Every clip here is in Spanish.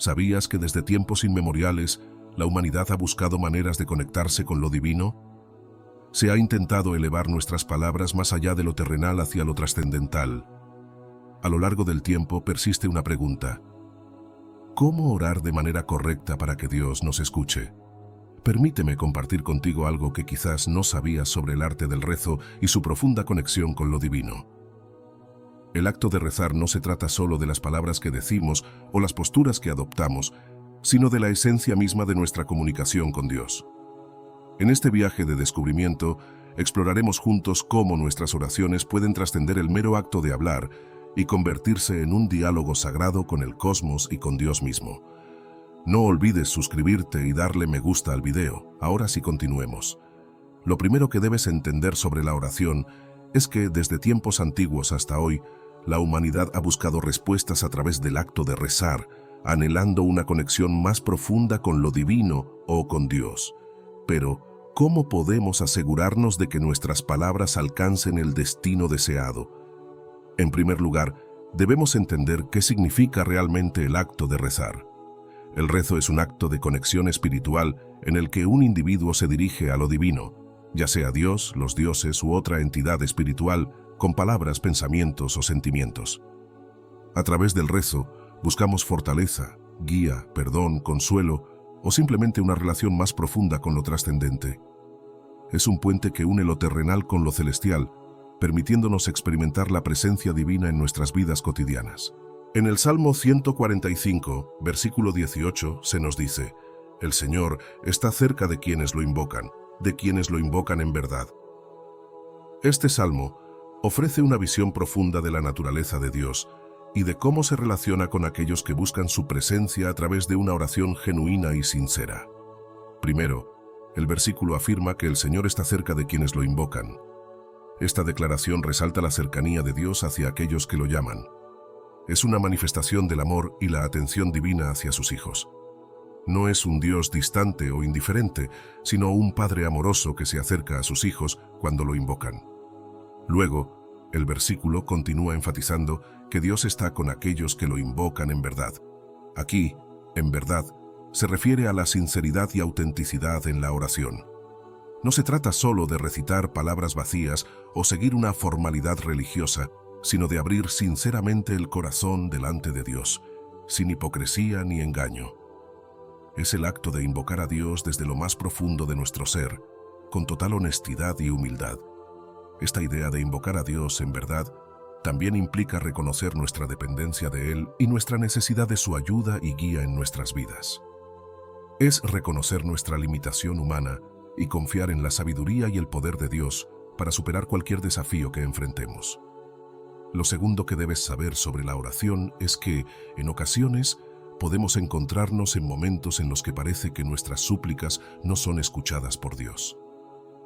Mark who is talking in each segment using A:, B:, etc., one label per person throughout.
A: ¿Sabías que desde tiempos inmemoriales la humanidad ha buscado maneras de conectarse con lo divino? Se ha intentado elevar nuestras palabras más allá de lo terrenal hacia lo trascendental. A lo largo del tiempo persiste una pregunta: ¿cómo orar de manera correcta para que Dios nos escuche? Permíteme compartir contigo algo que quizás no sabías sobre el arte del rezo y su profunda conexión con lo divino. El acto de rezar no se trata solo de las palabras que decimos o las posturas que adoptamos, sino de la esencia misma de nuestra comunicación con Dios. En este viaje de descubrimiento, exploraremos juntos cómo nuestras oraciones pueden trascender el mero acto de hablar y convertirse en un diálogo sagrado con el cosmos y con Dios mismo. No olvides suscribirte y darle me gusta al video. Ahora sí, continuemos. Lo primero que debes entender sobre la oración es que desde tiempos antiguos hasta hoy, la humanidad ha buscado respuestas a través del acto de rezar, anhelando una conexión más profunda con lo divino o con Dios. Pero, ¿cómo podemos asegurarnos de que nuestras palabras alcancen el destino deseado? En primer lugar, debemos entender qué significa realmente el acto de rezar. El rezo es un acto de conexión espiritual en el que un individuo se dirige a lo divino, ya sea Dios, los dioses u otra entidad espiritual, con palabras, pensamientos o sentimientos. A través del rezo, buscamos fortaleza, guía, perdón, consuelo o simplemente una relación más profunda con lo trascendente. Es un puente que une lo terrenal con lo celestial, permitiéndonos experimentar la presencia divina en nuestras vidas cotidianas. En el Salmo 145, versículo 18, se nos dice: «El Señor está cerca de quienes lo invocan en verdad». Este salmo ofrece una visión profunda de la naturaleza de Dios y de cómo se relaciona con aquellos que buscan su presencia a través de una oración genuina y sincera. Primero, el versículo afirma que el Señor está cerca de quienes lo invocan. Esta declaración resalta la cercanía de Dios hacia aquellos que lo llaman. Es una manifestación del amor y la atención divina hacia sus hijos. No es un Dios distante o indiferente, sino un Padre amoroso que se acerca a sus hijos cuando lo invocan. Luego, el versículo continúa enfatizando que Dios está con aquellos que lo invocan en verdad. Aquí, en verdad, se refiere a la sinceridad y autenticidad en la oración. No se trata solo de recitar palabras vacías o seguir una formalidad religiosa, sino de abrir sinceramente el corazón delante de Dios, sin hipocresía ni engaño. Es el acto de invocar a Dios desde lo más profundo de nuestro ser, con total honestidad y humildad. Esta idea de invocar a Dios en verdad también implica reconocer nuestra dependencia de Él y nuestra necesidad de su ayuda y guía en nuestras vidas. Es reconocer nuestra limitación humana y confiar en la sabiduría y el poder de Dios para superar cualquier desafío que enfrentemos. Lo segundo que debes saber sobre la oración es que, en ocasiones, podemos encontrarnos en momentos en los que parece que nuestras súplicas no son escuchadas por Dios.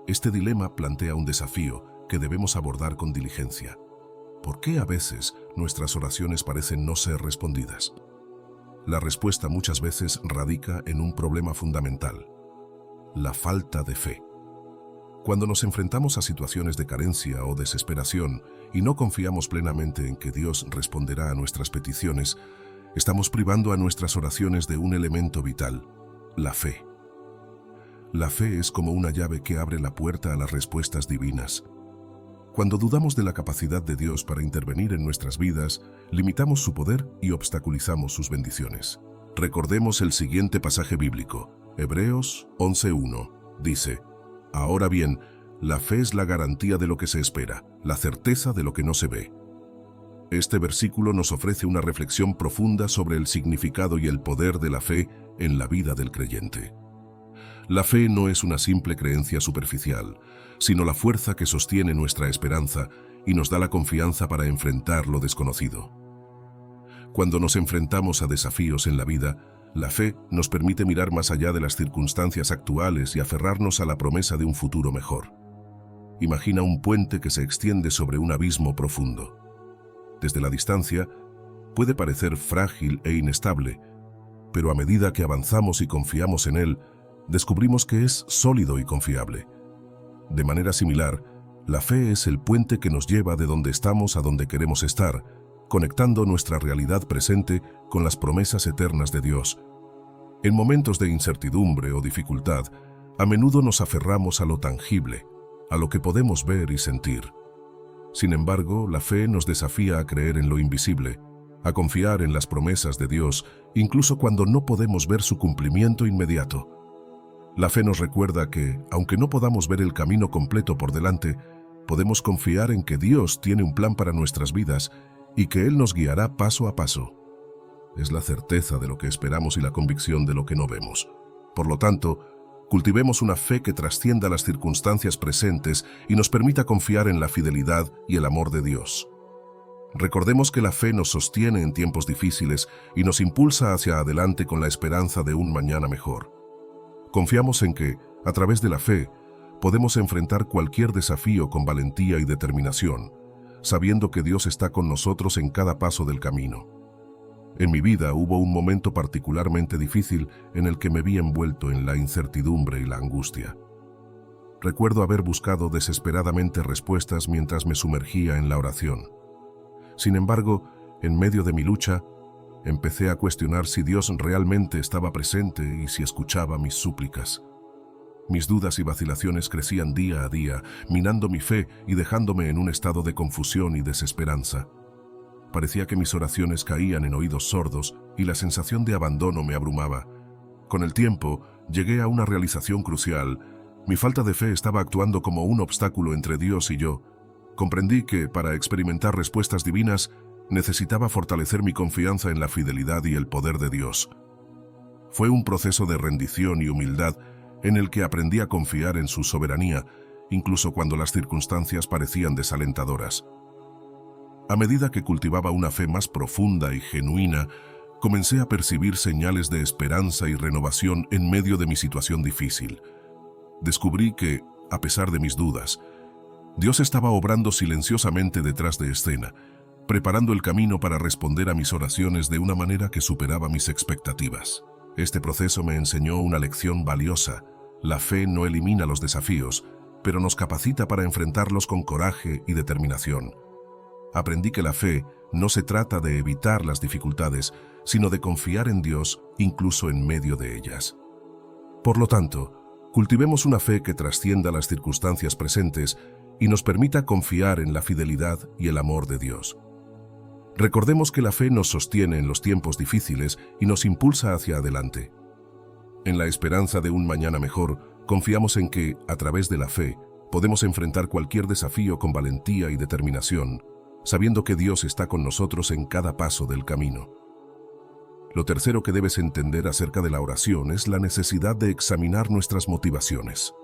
A: Este dilema plantea un desafío que debemos abordar con diligencia. ¿Por qué a veces nuestras oraciones parecen no ser respondidas? La respuesta muchas veces radica en un problema fundamental: la falta de fe. Cuando nos enfrentamos a situaciones de carencia o desesperación y no confiamos plenamente en que Dios responderá a nuestras peticiones, estamos privando a nuestras oraciones de un elemento vital: la fe. La fe es como una llave que abre la puerta a las respuestas divinas. Cuando dudamos de la capacidad de Dios para intervenir en nuestras vidas, limitamos su poder y obstaculizamos sus bendiciones. Recordemos el siguiente pasaje bíblico, Hebreos 11:1. Dice: «Ahora bien, la fe es la garantía de lo que se espera, la certeza de lo que no se ve». Este versículo nos ofrece una reflexión profunda sobre el significado y el poder de la fe en la vida del creyente. La fe no es una simple creencia superficial, sino la fuerza que sostiene nuestra esperanza y nos da la confianza para enfrentar lo desconocido. Cuando nos enfrentamos a desafíos en la vida, la fe nos permite mirar más allá de las circunstancias actuales y aferrarnos a la promesa de un futuro mejor. Imagina un puente que se extiende sobre un abismo profundo. Desde la distancia, puede parecer frágil e inestable, pero a medida que avanzamos y confiamos en él, descubrimos que es sólido y confiable. De manera similar, la fe es el puente que nos lleva de donde estamos a donde queremos estar, conectando nuestra realidad presente con las promesas eternas de Dios. En momentos de incertidumbre o dificultad, a menudo nos aferramos a lo tangible, a lo que podemos ver y sentir. Sin embargo, la fe nos desafía a creer en lo invisible, a confiar en las promesas de Dios, incluso cuando no podemos ver su cumplimiento inmediato. La fe nos recuerda que, aunque no podamos ver el camino completo por delante, podemos confiar en que Dios tiene un plan para nuestras vidas y que Él nos guiará paso a paso. Es la certeza de lo que esperamos y la convicción de lo que no vemos. Por lo tanto, cultivemos una fe que trascienda las circunstancias presentes y nos permita confiar en la fidelidad y el amor de Dios. Recordemos que la fe nos sostiene en tiempos difíciles y nos impulsa hacia adelante con la esperanza de un mañana mejor. Confiamos en que, a través de la fe, podemos enfrentar cualquier desafío con valentía y determinación, sabiendo que Dios está con nosotros en cada paso del camino. En mi vida hubo un momento particularmente difícil en el que me vi envuelto en la incertidumbre y la angustia. Recuerdo haber buscado desesperadamente respuestas mientras me sumergía en la oración. Sin embargo, en medio de mi lucha, empecé a cuestionar si Dios realmente estaba presente y si escuchaba mis súplicas. Mis dudas y vacilaciones crecían día a día, minando mi fe y dejándome en un estado de confusión y desesperanza. Parecía que mis oraciones caían en oídos sordos y la sensación de abandono me abrumaba. Con el tiempo, llegué a una realización crucial. Mi falta de fe estaba actuando como un obstáculo entre Dios y yo. Comprendí que, para experimentar respuestas divinas, necesitaba fortalecer mi confianza en la fidelidad y el poder de Dios. Fue un proceso de rendición y humildad en el que aprendí a confiar en su soberanía, incluso cuando las circunstancias parecían desalentadoras. A medida que cultivaba una fe más profunda y genuina, comencé a percibir señales de esperanza y renovación en medio de mi situación difícil. Descubrí que, a pesar de mis dudas, Dios estaba obrando silenciosamente detrás de escena, preparando el camino para responder a mis oraciones de una manera que superaba mis expectativas. Este proceso me enseñó una lección valiosa. La fe no elimina los desafíos, pero nos capacita para enfrentarlos con coraje y determinación. Aprendí que la fe no se trata de evitar las dificultades, sino de confiar en Dios incluso en medio de ellas. Por lo tanto, cultivemos una fe que trascienda las circunstancias presentes y nos permita confiar en la fidelidad y el amor de Dios. Recordemos que la fe nos sostiene en los tiempos difíciles y nos impulsa hacia adelante. En la esperanza de un mañana mejor, confiamos en que, a través de la fe, podemos enfrentar cualquier desafío con valentía y determinación, sabiendo que Dios está con nosotros en cada paso del camino. Lo tercero que debes entender acerca de la oración es la necesidad de examinar nuestras motivaciones.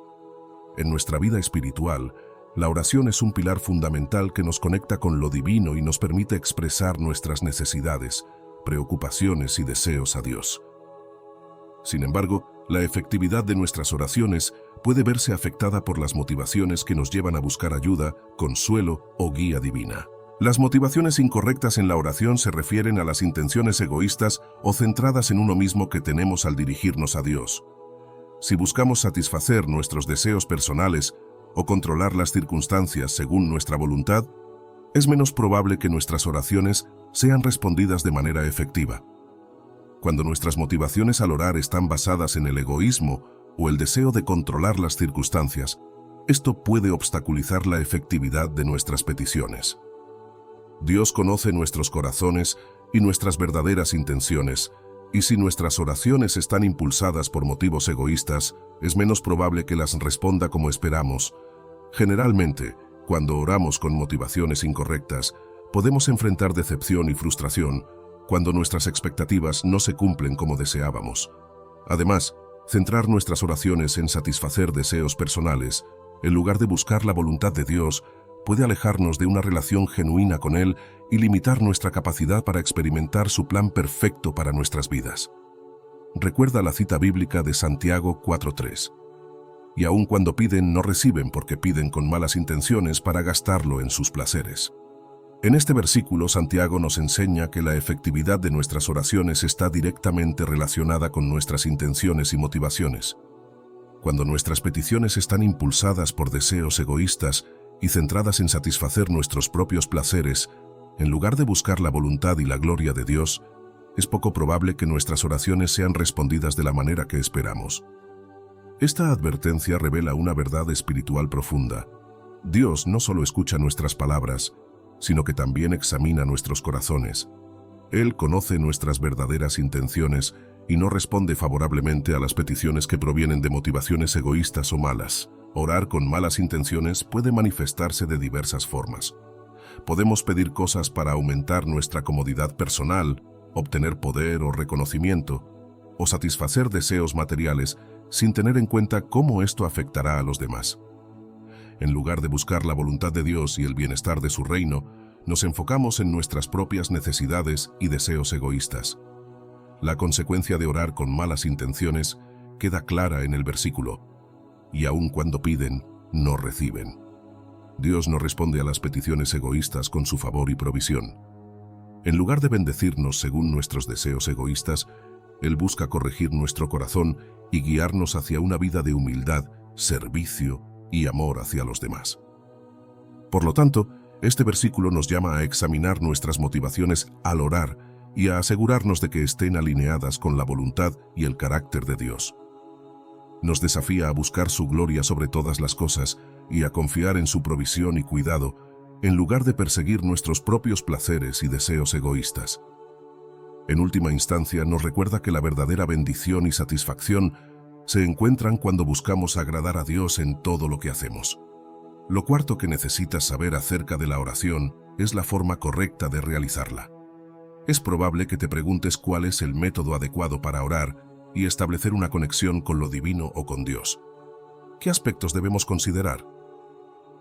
A: En nuestra vida espiritual, la oración es un pilar fundamental que nos conecta con lo divino y nos permite expresar nuestras necesidades, preocupaciones y deseos a Dios. Sin embargo, la efectividad de nuestras oraciones puede verse afectada por las motivaciones que nos llevan a buscar ayuda, consuelo o guía divina. Las motivaciones incorrectas en la oración se refieren a las intenciones egoístas o centradas en uno mismo que tenemos al dirigirnos a Dios. Si buscamos satisfacer nuestros deseos personales o controlar las circunstancias según nuestra voluntad, es menos probable que nuestras oraciones sean respondidas de manera efectiva. Cuando nuestras motivaciones al orar están basadas en el egoísmo o el deseo de controlar las circunstancias, esto puede obstaculizar la efectividad de nuestras peticiones. Dios conoce nuestros corazones y nuestras verdaderas intenciones, y si nuestras oraciones están impulsadas por motivos egoístas, es menos probable que las responda como esperamos. Generalmente, cuando oramos con motivaciones incorrectas, podemos enfrentar decepción y frustración cuando nuestras expectativas no se cumplen como deseábamos. Además, centrar nuestras oraciones en satisfacer deseos personales, en lugar de buscar la voluntad de Dios, puede alejarnos de una relación genuina con Él y limitar nuestra capacidad para experimentar su plan perfecto para nuestras vidas. Recuerda la cita bíblica de Santiago 4:3. Y aun cuando piden, no reciben porque piden con malas intenciones para gastarlo en sus placeres. En este versículo, Santiago nos enseña que la efectividad de nuestras oraciones está directamente relacionada con nuestras intenciones y motivaciones. Cuando nuestras peticiones están impulsadas por deseos egoístas y centradas en satisfacer nuestros propios placeres, En lugar de buscar la voluntad y la gloria de Dios, es poco probable que nuestras oraciones sean respondidas de la manera que esperamos. Esta advertencia revela una verdad espiritual profunda. Dios no solo escucha nuestras palabras, sino que también examina nuestros corazones. Él conoce nuestras verdaderas intenciones y no responde favorablemente a las peticiones que provienen de motivaciones egoístas o malas. Orar con malas intenciones puede manifestarse de diversas formas. Podemos pedir cosas para aumentar nuestra comodidad personal, obtener poder o reconocimiento, o satisfacer deseos materiales sin tener en cuenta cómo esto afectará a los demás. En lugar de buscar la voluntad de Dios y el bienestar de su reino, nos enfocamos en nuestras propias necesidades y deseos egoístas. La consecuencia de orar con malas intenciones queda clara en el versículo: y aun cuando piden, no reciben. Dios no responde a las peticiones egoístas con su favor y provisión. En lugar de bendecirnos según nuestros deseos egoístas, Él busca corregir nuestro corazón y guiarnos hacia una vida de humildad, servicio y amor hacia los demás. Por lo tanto, este versículo nos llama a examinar nuestras motivaciones al orar y a asegurarnos de que estén alineadas con la voluntad y el carácter de Dios. Nos desafía a buscar su gloria sobre todas las cosas y a confiar en su provisión y cuidado, en lugar de perseguir nuestros propios placeres y deseos egoístas. En última instancia, nos recuerda que la verdadera bendición y satisfacción se encuentran cuando buscamos agradar a Dios en todo lo que hacemos. Lo cuarto que necesitas saber acerca de la oración es la forma correcta de realizarla. Es probable que te preguntes cuál es el método adecuado para orar y establecer una conexión con lo divino o con Dios. ¿Qué aspectos debemos considerar?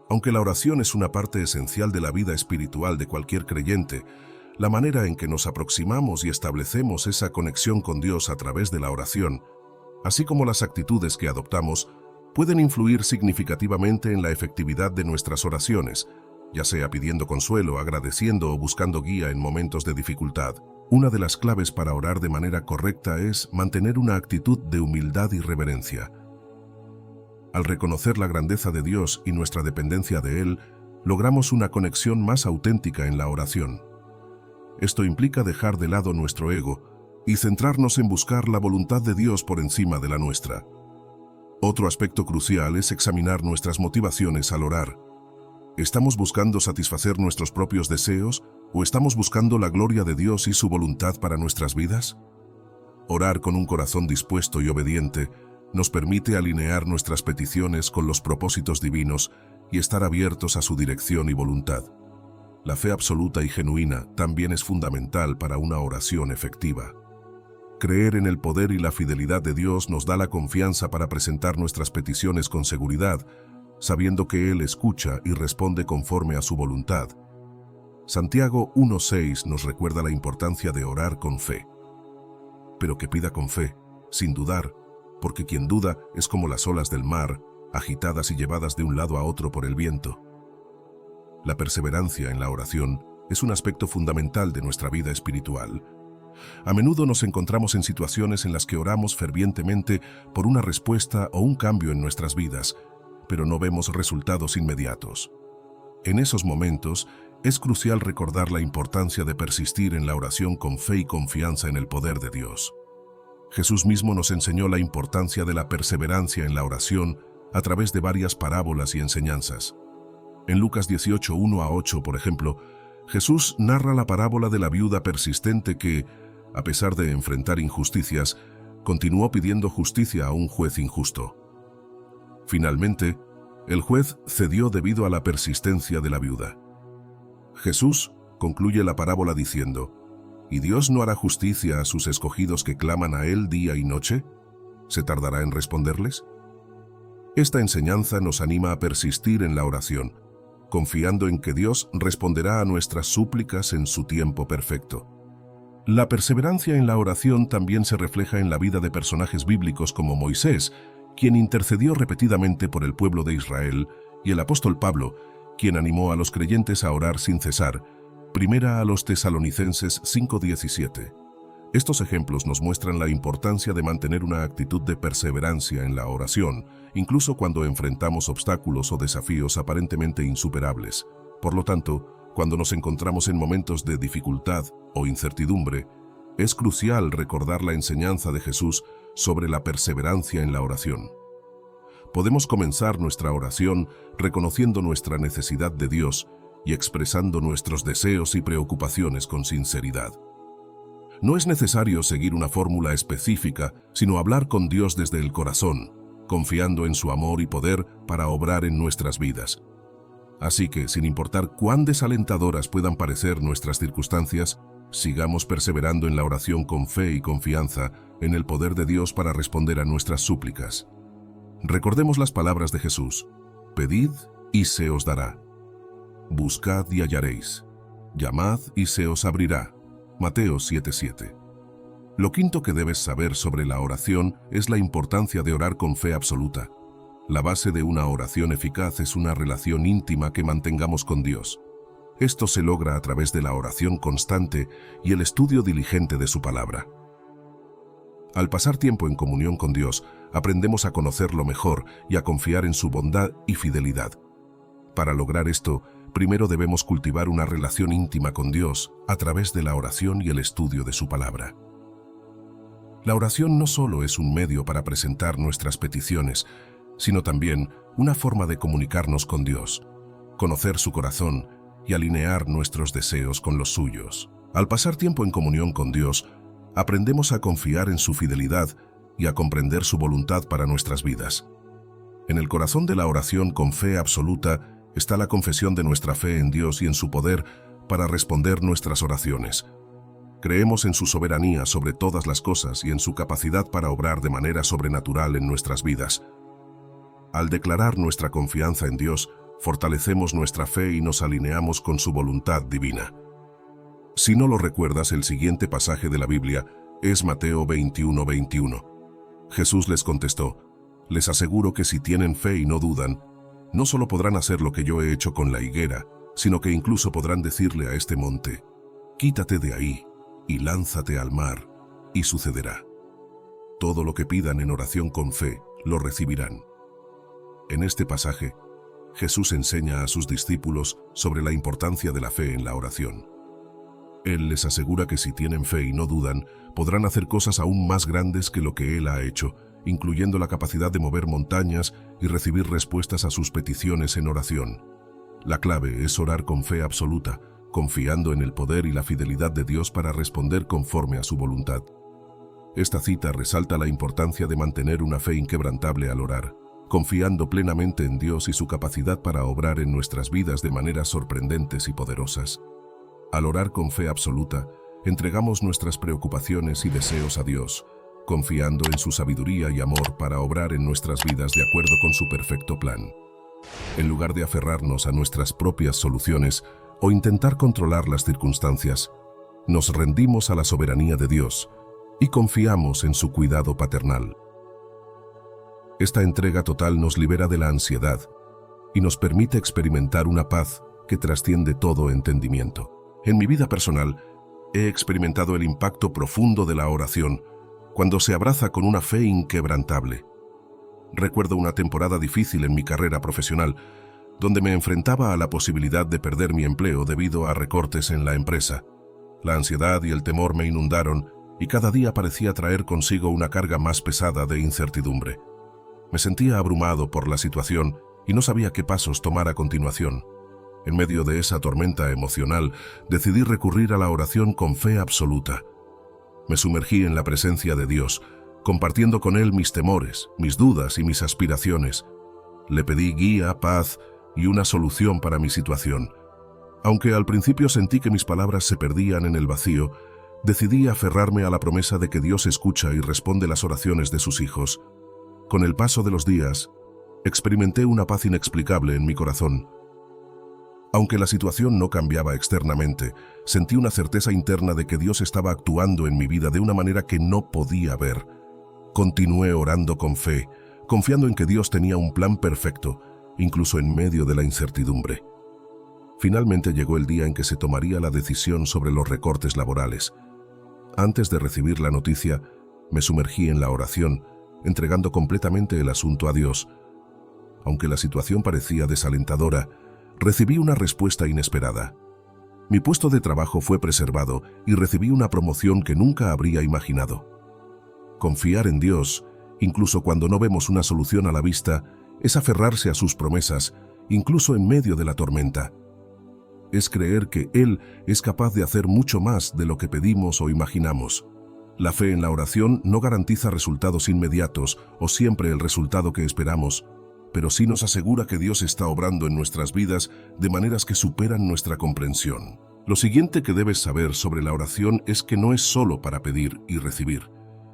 A: Aunque la oración es una parte esencial de la vida espiritual de cualquier creyente, la manera en que nos aproximamos y establecemos esa conexión con Dios a través de la oración, así como las actitudes que adoptamos, pueden influir significativamente en la efectividad de nuestras oraciones, ya sea pidiendo consuelo, agradeciendo o buscando guía en momentos de dificultad. Una de las claves para orar de manera correcta es mantener una actitud de humildad y reverencia. Al reconocer la grandeza de Dios y nuestra dependencia de Él, logramos una conexión más auténtica en la oración. Esto implica dejar de lado nuestro ego y centrarnos en buscar la voluntad de Dios por encima de la nuestra. Otro aspecto crucial es examinar nuestras motivaciones al orar. ¿Estamos buscando satisfacer nuestros propios deseos o estamos buscando la gloria de Dios y su voluntad para nuestras vidas? Orar con un corazón dispuesto y obediente nos permite alinear nuestras peticiones con los propósitos divinos y estar abiertos a su dirección y voluntad. La fe absoluta y genuina también es fundamental para una oración efectiva. Creer en el poder y la fidelidad de Dios nos da la confianza para presentar nuestras peticiones con seguridad, sabiendo que Él escucha y responde conforme a su voluntad. Santiago 1:6 nos recuerda la importancia de orar con fe. Pero que pida con fe, sin dudar, porque quien duda es como las olas del mar, agitadas y llevadas de un lado a otro por el viento. La perseverancia en la oración es un aspecto fundamental de nuestra vida espiritual. A menudo nos encontramos en situaciones en las que oramos fervientemente por una respuesta o un cambio en nuestras vidas, pero no vemos resultados inmediatos. En esos momentos, es crucial recordar la importancia de persistir en la oración con fe y confianza en el poder de Dios. Jesús mismo nos enseñó la importancia de la perseverancia en la oración a través de varias parábolas y enseñanzas. En Lucas 18:1-8, por ejemplo, Jesús narra la parábola de la viuda persistente que, a pesar de enfrentar injusticias, continuó pidiendo justicia a un juez injusto. Finalmente, el juez cedió debido a la persistencia de la viuda. Jesús concluye la parábola diciendo: ¿Y Dios no hará justicia a sus escogidos que claman a Él día y noche? ¿Se tardará en responderles? Esta enseñanza nos anima a persistir en la oración, confiando en que Dios responderá a nuestras súplicas en su tiempo perfecto. La perseverancia en la oración también se refleja en la vida de personajes bíblicos como Moisés, quien intercedió repetidamente por el pueblo de Israel, y el apóstol Pablo, quien animó a los creyentes a orar sin cesar. Primera a los Tesalonicenses 5:17. Estos ejemplos nos muestran la importancia de mantener una actitud de perseverancia en la oración, incluso cuando enfrentamos obstáculos o desafíos aparentemente insuperables. Por lo tanto, Cuando nos encontramos en momentos de dificultad o incertidumbre, es crucial recordar la enseñanza de Jesús sobre la perseverancia en la oración. Podemos comenzar nuestra oración reconociendo nuestra necesidad de Dios y expresando nuestros deseos y preocupaciones con sinceridad. No es necesario seguir una fórmula específica, sino hablar con Dios desde el corazón, confiando en su amor y poder para obrar en nuestras vidas. Así que, sin importar cuán desalentadoras puedan parecer nuestras circunstancias, sigamos perseverando en la oración con fe y confianza en el poder de Dios para responder a nuestras súplicas. Recordemos las palabras de Jesús: pedid y se os dará. Buscad y hallaréis. Llamad y se os abrirá. Mateo 7:7. Lo quinto que debes saber sobre la oración es la importancia de orar con fe absoluta. La base de una oración eficaz es una relación íntima que mantengamos con Dios. Esto se logra a través de la oración constante y el estudio diligente de su palabra. Al pasar tiempo en comunión con Dios, aprendemos a conocerlo mejor y a confiar en su bondad y fidelidad. Para lograr esto, primero debemos cultivar una relación íntima con Dios a través de la oración y el estudio de su palabra. La oración no solo es un medio para presentar nuestras peticiones, sino también una forma de comunicarnos con Dios, conocer su corazón y alinear nuestros deseos con los suyos. Al pasar tiempo en comunión con Dios, aprendemos a confiar en su fidelidad y a comprender su voluntad para nuestras vidas. En el corazón de la oración con fe absoluta está la confesión de nuestra fe en Dios y en su poder para responder nuestras oraciones. Creemos en su soberanía sobre todas las cosas y en su capacidad para obrar de manera sobrenatural en nuestras vidas. Al declarar nuestra confianza en Dios, fortalecemos nuestra fe y nos alineamos con su voluntad divina. Si no lo recuerdas, el siguiente pasaje de la Biblia es Mateo 21:21. Jesús les contestó: les aseguro que si tienen fe y no dudan, no solo podrán hacer lo que yo he hecho con la higuera, sino que incluso podrán decirle a este monte: quítate de ahí y lánzate al mar, y sucederá. Todo lo que pidan en oración con fe, lo recibirán. En este pasaje, Jesús enseña a sus discípulos sobre la importancia de la fe en la oración. Él les asegura que si tienen fe y no dudan, podrán hacer cosas aún más grandes que lo que Él ha hecho, incluyendo la capacidad de mover montañas y recibir respuestas a sus peticiones en oración. La clave es orar con fe absoluta, confiando en el poder y la fidelidad de Dios para responder conforme a su voluntad. Esta cita resalta la importancia de mantener una fe inquebrantable al orar, confiando plenamente en Dios y su capacidad para obrar en nuestras vidas de maneras sorprendentes y poderosas. Al orar con fe absoluta, entregamos nuestras preocupaciones y deseos a Dios, confiando en su sabiduría y amor para obrar en nuestras vidas de acuerdo con su perfecto plan. En lugar de aferrarnos a nuestras propias soluciones o intentar controlar las circunstancias, nos rendimos a la soberanía de Dios y confiamos en su cuidado paternal. Esta entrega total nos libera de la ansiedad y nos permite experimentar una paz que trasciende todo entendimiento. En mi vida personal, he experimentado el impacto profundo de la oración cuando se abraza con una fe inquebrantable. Recuerdo una temporada difícil en mi carrera profesional, donde me enfrentaba a la posibilidad de perder mi empleo debido a recortes en la empresa. La ansiedad y el temor me inundaron y cada día parecía traer consigo una carga más pesada de incertidumbre. Me sentía abrumado por la situación y no sabía qué pasos tomar a continuación. En medio de esa tormenta emocional, decidí recurrir a la oración con fe absoluta. Me sumergí en la presencia de Dios, compartiendo con Él mis temores, mis dudas y mis aspiraciones. Le pedí guía, paz y una solución para mi situación. Aunque al principio sentí que mis palabras se perdían en el vacío, decidí aferrarme a la promesa de que Dios escucha y responde las oraciones de sus hijos. Con el paso de los días, experimenté una paz inexplicable en mi corazón. Aunque la situación no cambiaba externamente, sentí una certeza interna de que Dios estaba actuando en mi vida de una manera que no podía ver. Continué orando con fe, confiando en que Dios tenía un plan perfecto, incluso en medio de la incertidumbre. Finalmente llegó el día en que se tomaría la decisión sobre los recortes laborales. Antes de recibir la noticia, me sumergí en la oración, entregando completamente el asunto a Dios. Aunque la situación parecía desalentadora, recibí una respuesta inesperada. Mi puesto de trabajo fue preservado y recibí una promoción que nunca habría imaginado. Confiar en Dios, incluso cuando no vemos una solución a la vista, es aferrarse a sus promesas, incluso en medio de la tormenta. Es creer que Él es capaz de hacer mucho más de lo que pedimos o imaginamos. La fe en la oración no garantiza resultados inmediatos o siempre el resultado que esperamos, pero sí nos asegura que Dios está obrando en nuestras vidas de maneras que superan nuestra comprensión. Lo siguiente que debes saber sobre la oración es que no es solo para pedir y recibir,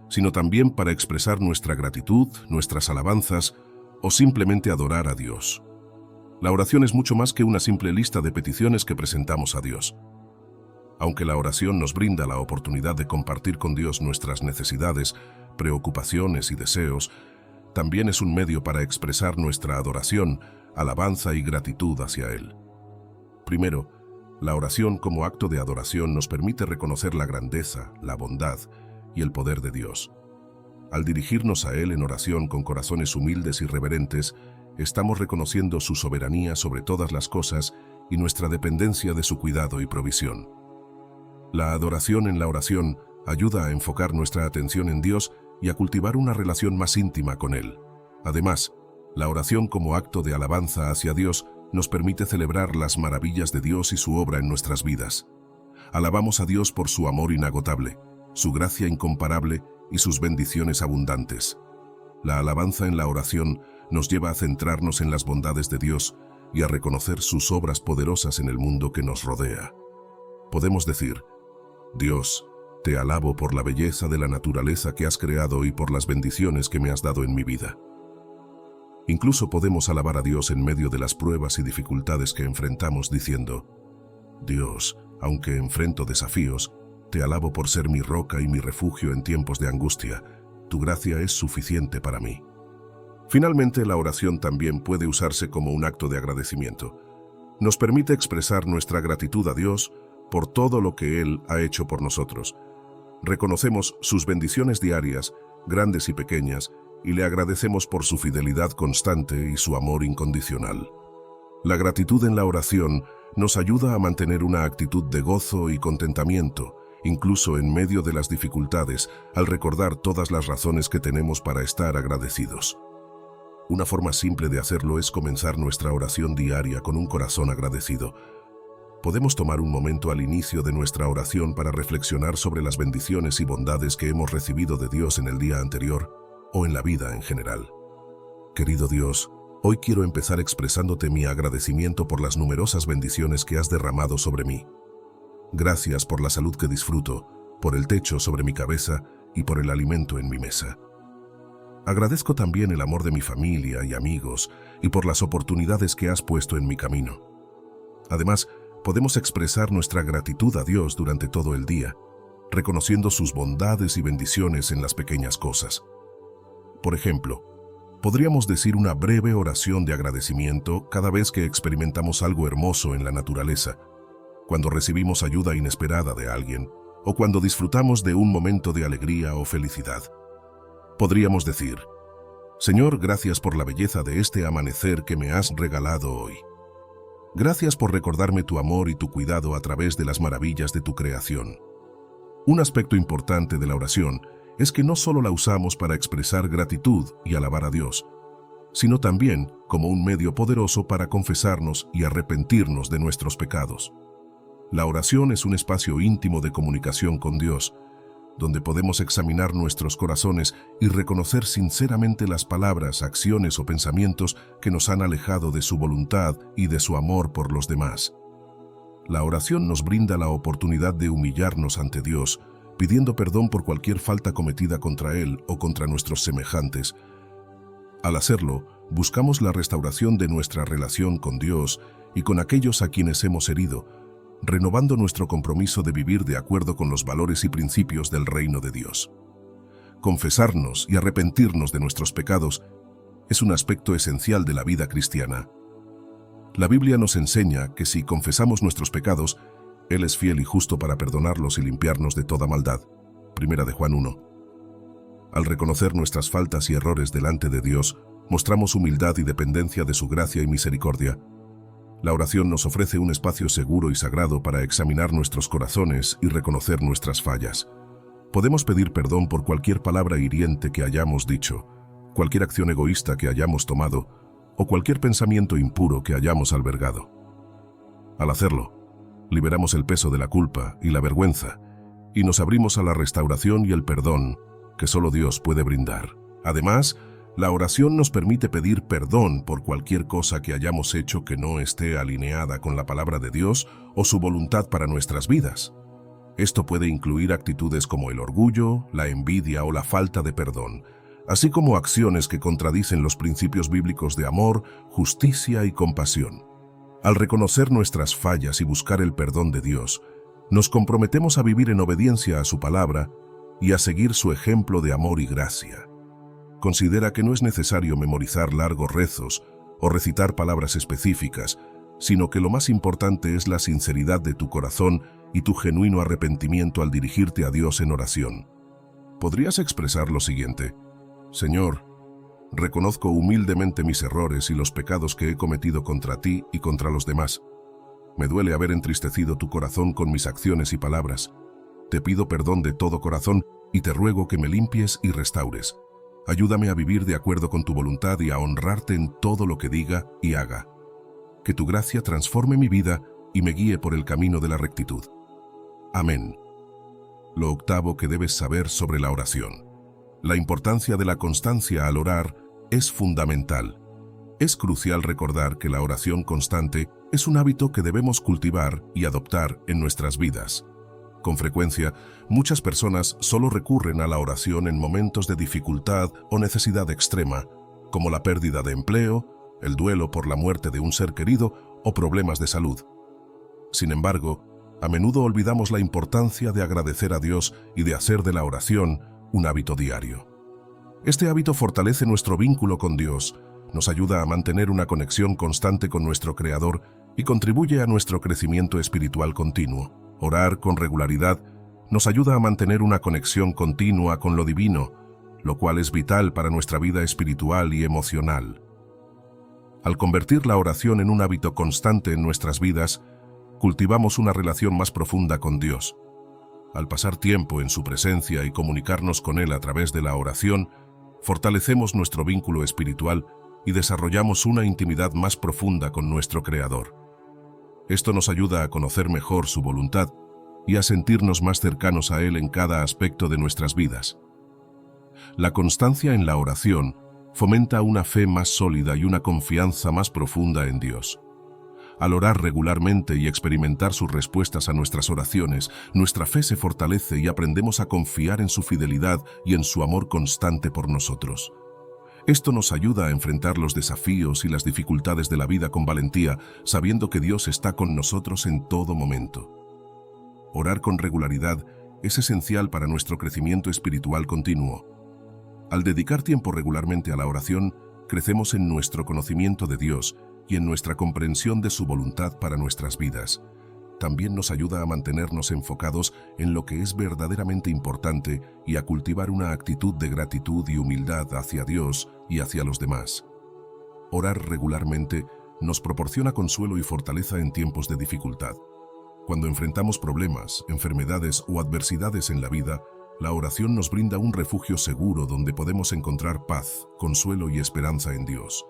A: sino también para expresar nuestra gratitud, nuestras alabanzas o simplemente adorar a Dios. La oración es mucho más que una simple lista de peticiones que presentamos a Dios. Aunque la oración nos brinda la oportunidad de compartir con Dios nuestras necesidades, preocupaciones y deseos, también es un medio para expresar nuestra adoración, alabanza y gratitud hacia Él. Primero, la oración como acto de adoración nos permite reconocer la grandeza, la bondad y el poder de Dios. Al dirigirnos a Él en oración con corazones humildes y reverentes, estamos reconociendo su soberanía sobre todas las cosas y nuestra dependencia de su cuidado y provisión. La adoración en la oración ayuda a enfocar nuestra atención en Dios y a cultivar una relación más íntima con Él. Además, la oración como acto de alabanza hacia Dios nos permite celebrar las maravillas de Dios y su obra en nuestras vidas. Alabamos a Dios por su amor inagotable, su gracia incomparable y sus bendiciones abundantes. La alabanza en la oración nos lleva a centrarnos en las bondades de Dios y a reconocer sus obras poderosas en el mundo que nos rodea. Podemos decir: Dios, te alabo por la belleza de la naturaleza que has creado y por las bendiciones que me has dado en mi vida. Incluso podemos alabar a Dios en medio de las pruebas y dificultades que enfrentamos diciendo: Dios, aunque enfrento desafíos, te alabo por ser mi roca y mi refugio en tiempos de angustia. Tu gracia es suficiente para mí. Finalmente, la oración también puede usarse como un acto de agradecimiento. Nos permite expresar nuestra gratitud a Dios por todo lo que Él ha hecho por nosotros. Reconocemos sus bendiciones diarias, grandes y pequeñas, y le agradecemos por su fidelidad constante y su amor incondicional. La gratitud en la oración nos ayuda a mantener una actitud de gozo y contentamiento, incluso en medio de las dificultades, al recordar todas las razones que tenemos para estar agradecidos. Una forma simple de hacerlo es comenzar nuestra oración diaria con un corazón agradecido. Podemos tomar un momento al inicio de nuestra oración para reflexionar sobre las bendiciones y bondades que hemos recibido de Dios en el día anterior o en la vida en general. Querido Dios, hoy quiero empezar expresándote mi agradecimiento por las numerosas bendiciones que has derramado sobre mí. Gracias por la salud que disfruto, por el techo sobre mi cabeza y por el alimento en mi mesa. Agradezco también el amor de mi familia y amigos y por las oportunidades que has puesto en mi camino. Además, podemos expresar nuestra gratitud a Dios durante todo el día, reconociendo sus bondades y bendiciones en las pequeñas cosas. Por ejemplo, podríamos decir una breve oración de agradecimiento cada vez que experimentamos algo hermoso en la naturaleza, cuando recibimos ayuda inesperada de alguien, o cuando disfrutamos de un momento de alegría o felicidad. Podríamos decir: Señor, gracias por la belleza de este amanecer que me has regalado hoy. Gracias por recordarme tu amor y tu cuidado a través de las maravillas de tu creación. Un aspecto importante de la oración es que no solo la usamos para expresar gratitud y alabar a Dios, sino también como un medio poderoso para confesarnos y arrepentirnos de nuestros pecados. La oración es un espacio íntimo de comunicación con Dios, donde podemos examinar nuestros corazones y reconocer sinceramente las palabras, acciones o pensamientos que nos han alejado de su voluntad y de su amor por los demás. La oración nos brinda la oportunidad de humillarnos ante Dios, pidiendo perdón por cualquier falta cometida contra Él o contra nuestros semejantes. Al hacerlo, buscamos la restauración de nuestra relación con Dios y con aquellos a quienes hemos herido, renovando nuestro compromiso de vivir de acuerdo con los valores y principios del reino de Dios. Confesarnos y arrepentirnos de nuestros pecados es un aspecto esencial de la vida cristiana. La Biblia nos enseña que si confesamos nuestros pecados, Él es fiel y justo para perdonarlos y limpiarnos de toda maldad. 1 de Juan 1. Al reconocer nuestras faltas y errores delante de Dios, mostramos humildad y dependencia de su gracia y misericordia. La oración nos ofrece un espacio seguro y sagrado para examinar nuestros corazones y reconocer nuestras fallas. Podemos pedir perdón por cualquier palabra hiriente que hayamos dicho, cualquier acción egoísta que hayamos tomado o cualquier pensamiento impuro que hayamos albergado. Al hacerlo, liberamos el peso de la culpa y la vergüenza y nos abrimos a la restauración y el perdón que solo Dios puede brindar. Además, la oración nos permite pedir perdón por cualquier cosa que hayamos hecho que no esté alineada con la palabra de Dios o su voluntad para nuestras vidas. Esto puede incluir actitudes como el orgullo, la envidia o la falta de perdón, así como acciones que contradicen los principios bíblicos de amor, justicia y compasión. Al reconocer nuestras fallas y buscar el perdón de Dios, nos comprometemos a vivir en obediencia a su palabra y a seguir su ejemplo de amor y gracia. Considera que no es necesario memorizar largos rezos o recitar palabras específicas, sino que lo más importante es la sinceridad de tu corazón y tu genuino arrepentimiento al dirigirte a Dios en oración. ¿Podrías expresar lo siguiente? Señor, reconozco humildemente mis errores y los pecados que he cometido contra ti y contra los demás. Me duele haber entristecido tu corazón con mis acciones y palabras. Te pido perdón de todo corazón y te ruego que me limpies y restaures. Ayúdame a vivir de acuerdo con tu voluntad y a honrarte en todo lo que diga y haga. Que tu gracia transforme mi vida y me guíe por el camino de la rectitud. Amén. Lo octavo que debes saber sobre la oración. La importancia de la constancia al orar es fundamental. Es crucial recordar que la oración constante es un hábito que debemos cultivar y adoptar en nuestras vidas. Con frecuencia, muchas personas solo recurren a la oración en momentos de dificultad o necesidad extrema, como la pérdida de empleo, el duelo por la muerte de un ser querido o problemas de salud. Sin embargo, a menudo olvidamos la importancia de agradecer a Dios y de hacer de la oración un hábito diario. Este hábito fortalece nuestro vínculo con Dios, nos ayuda a mantener una conexión constante con nuestro Creador y contribuye a nuestro crecimiento espiritual continuo. Orar con regularidad nos ayuda a mantener una conexión continua con lo divino, lo cual es vital para nuestra vida espiritual y emocional. Al convertir la oración en un hábito constante en nuestras vidas, cultivamos una relación más profunda con Dios. Al pasar tiempo en su presencia y comunicarnos con Él a través de la oración, fortalecemos nuestro vínculo espiritual y desarrollamos una intimidad más profunda con nuestro Creador. Esto nos ayuda a conocer mejor su voluntad y a sentirnos más cercanos a Él en cada aspecto de nuestras vidas. La constancia en la oración fomenta una fe más sólida y una confianza más profunda en Dios. Al orar regularmente y experimentar sus respuestas a nuestras oraciones, nuestra fe se fortalece y aprendemos a confiar en su fidelidad y en su amor constante por nosotros. Esto nos ayuda a enfrentar los desafíos y las dificultades de la vida con valentía, sabiendo que Dios está con nosotros en todo momento. Orar con regularidad es esencial para nuestro crecimiento espiritual continuo. Al dedicar tiempo regularmente a la oración, crecemos en nuestro conocimiento de Dios y en nuestra comprensión de su voluntad para nuestras vidas. También nos ayuda a mantenernos enfocados en lo que es verdaderamente importante y a cultivar una actitud de gratitud y humildad hacia Dios y hacia los demás. Orar regularmente nos proporciona consuelo y fortaleza en tiempos de dificultad. Cuando enfrentamos problemas, enfermedades o adversidades en la vida, la oración nos brinda un refugio seguro donde podemos encontrar paz, consuelo y esperanza en Dios.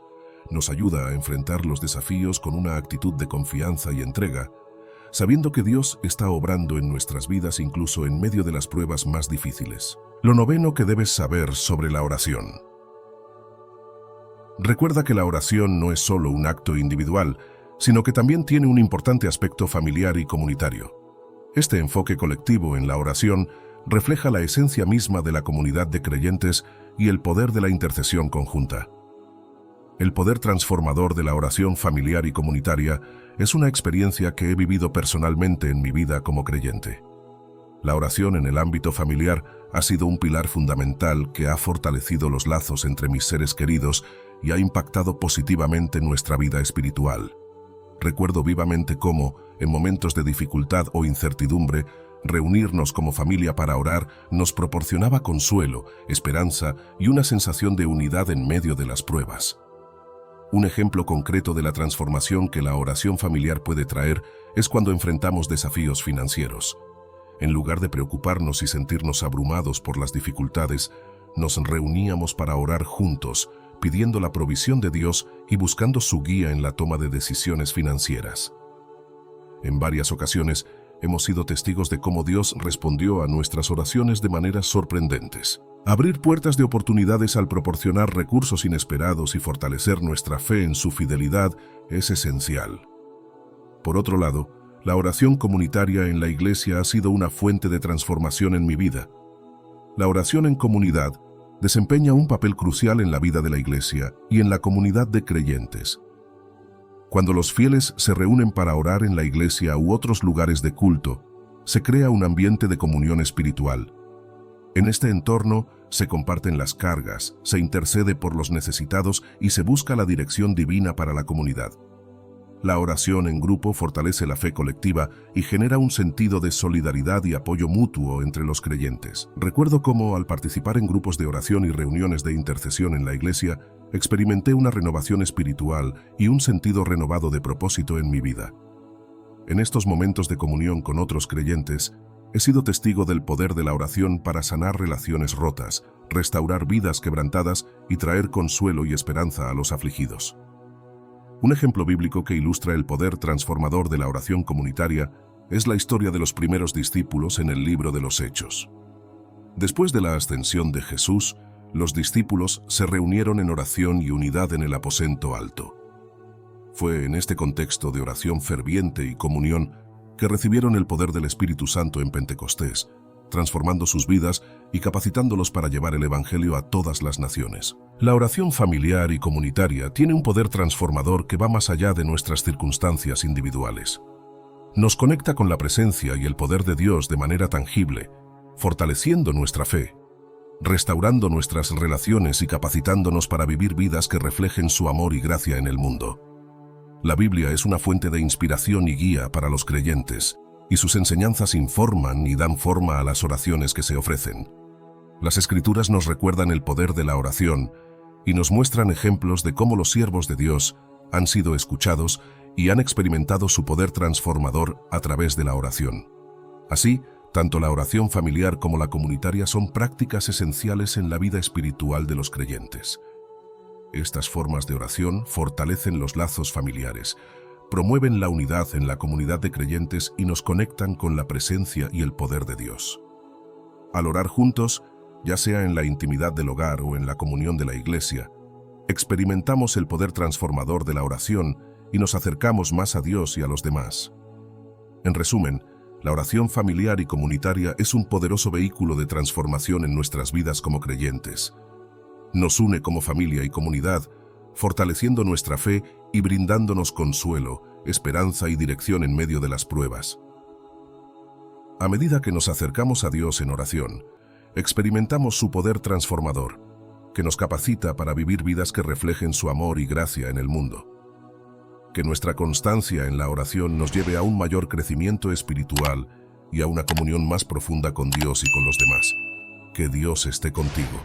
A: Nos ayuda a enfrentar los desafíos con una actitud de confianza y entrega, sabiendo que Dios está obrando en nuestras vidas incluso en medio de las pruebas más difíciles. Lo noveno que debes saber sobre la oración. Recuerda que la oración no es solo un acto individual, sino que también tiene un importante aspecto familiar y comunitario. Este enfoque colectivo en la oración refleja la esencia misma de la comunidad de creyentes y el poder de la intercesión conjunta. El poder transformador de la oración familiar y comunitaria es una experiencia que he vivido personalmente en mi vida como creyente. La oración en el ámbito familiar ha sido un pilar fundamental que ha fortalecido los lazos entre mis seres queridos y ha impactado positivamente nuestra vida espiritual. Recuerdo vivamente cómo, en momentos de dificultad o incertidumbre, reunirnos como familia para orar nos proporcionaba consuelo, esperanza y una sensación de unidad en medio de las pruebas. Un ejemplo concreto de la transformación que la oración familiar puede traer es cuando enfrentamos desafíos financieros. En lugar de preocuparnos y sentirnos abrumados por las dificultades, nos reuníamos para orar juntos, pidiendo la provisión de Dios y buscando su guía en la toma de decisiones financieras. En varias ocasiones, hemos sido testigos de cómo Dios respondió a nuestras oraciones de maneras sorprendentes. Abrir puertas de oportunidades al proporcionar recursos inesperados y fortalecer nuestra fe en su fidelidad es esencial. Por otro lado, la oración comunitaria en la iglesia ha sido una fuente de transformación en mi vida. La oración en comunidad desempeña un papel crucial en la vida de la iglesia y en la comunidad de creyentes. Cuando los fieles se reúnen para orar en la iglesia u otros lugares de culto, se crea un ambiente de comunión espiritual. En este entorno se comparten las cargas, se intercede por los necesitados y se busca la dirección divina para la comunidad. La oración en grupo fortalece la fe colectiva y genera un sentido de solidaridad y apoyo mutuo entre los creyentes. Recuerdo cómo, al participar en grupos de oración y reuniones de intercesión en la iglesia, experimenté una renovación espiritual y un sentido renovado de propósito en mi vida. En estos momentos de comunión con otros creyentes, he sido testigo del poder de la oración para sanar relaciones rotas, restaurar vidas quebrantadas y traer consuelo y esperanza a los afligidos. Un ejemplo bíblico que ilustra el poder transformador de la oración comunitaria es la historia de los primeros discípulos en el libro de los Hechos. Después de la ascensión de Jesús, los discípulos se reunieron en oración y unidad en el aposento alto. Fue en este contexto de oración ferviente y comunión que recibieron el poder del Espíritu Santo en Pentecostés, transformando sus vidas y capacitándolos para llevar el Evangelio a todas las naciones. La oración familiar y comunitaria tiene un poder transformador que va más allá de nuestras circunstancias individuales. Nos conecta con la presencia y el poder de Dios de manera tangible, fortaleciendo nuestra fe, restaurando nuestras relaciones y capacitándonos para vivir vidas que reflejen su amor y gracia en el mundo. La Biblia es una fuente de inspiración y guía para los creyentes, y sus enseñanzas informan y dan forma a las oraciones que se ofrecen. Las Escrituras nos recuerdan el poder de la oración y nos muestran ejemplos de cómo los siervos de Dios han sido escuchados y han experimentado su poder transformador a través de la oración. Así, tanto la oración familiar como la comunitaria son prácticas esenciales en la vida espiritual de los creyentes. Estas formas de oración fortalecen los lazos familiares, promueven la unidad en la comunidad de creyentes y nos conectan con la presencia y el poder de Dios. Al orar juntos, ya sea en la intimidad del hogar o en la comunión de la iglesia, experimentamos el poder transformador de la oración y nos acercamos más a Dios y a los demás. En resumen, la oración familiar y comunitaria es un poderoso vehículo de transformación en nuestras vidas como creyentes. Nos une como familia y comunidad, fortaleciendo nuestra fe y brindándonos consuelo, esperanza y dirección en medio de las pruebas. A medida que nos acercamos a Dios en oración, experimentamos su poder transformador, que nos capacita para vivir vidas que reflejen su amor y gracia en el mundo. Que nuestra constancia en la oración nos lleve a un mayor crecimiento espiritual y a una comunión más profunda con Dios y con los demás. Que Dios esté contigo.